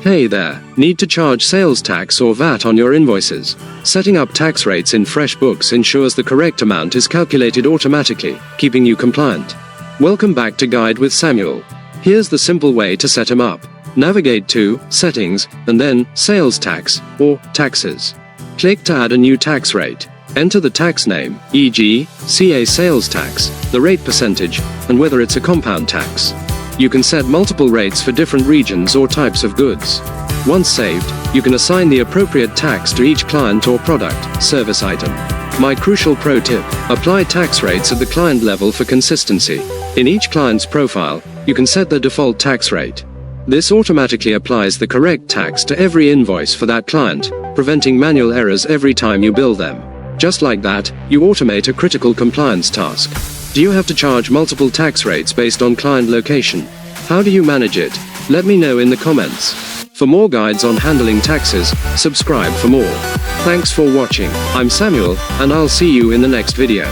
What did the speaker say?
Hey there, need to charge sales tax or VAT on your invoices? Setting up tax rates in FreshBooks ensures the correct amount is calculated automatically, keeping you compliant. Welcome back to Guide with Samuel. Here's the simple way to set them up. Navigate to Settings, and then Sales Tax, or Taxes. Click to add a new tax rate. Enter the tax name, e.g., CA sales tax, the rate percentage, and whether it's a compound tax. You can set multiple rates for different regions or types of goods. Once saved, you can assign the appropriate tax to each client or product, service item. My crucial pro tip: apply tax rates at the client level for consistency. In each client's profile, you can set the default tax rate. This automatically applies the correct tax to every invoice for that client, preventing manual errors every time you bill them. Just like that, you automate a critical compliance task. Do you have to charge multiple tax rates based on client location? How do you manage it? Let me know in the comments. For more guides on handling taxes, subscribe for more. Thanks for watching. I'm Samuel, and I'll see you in the next video.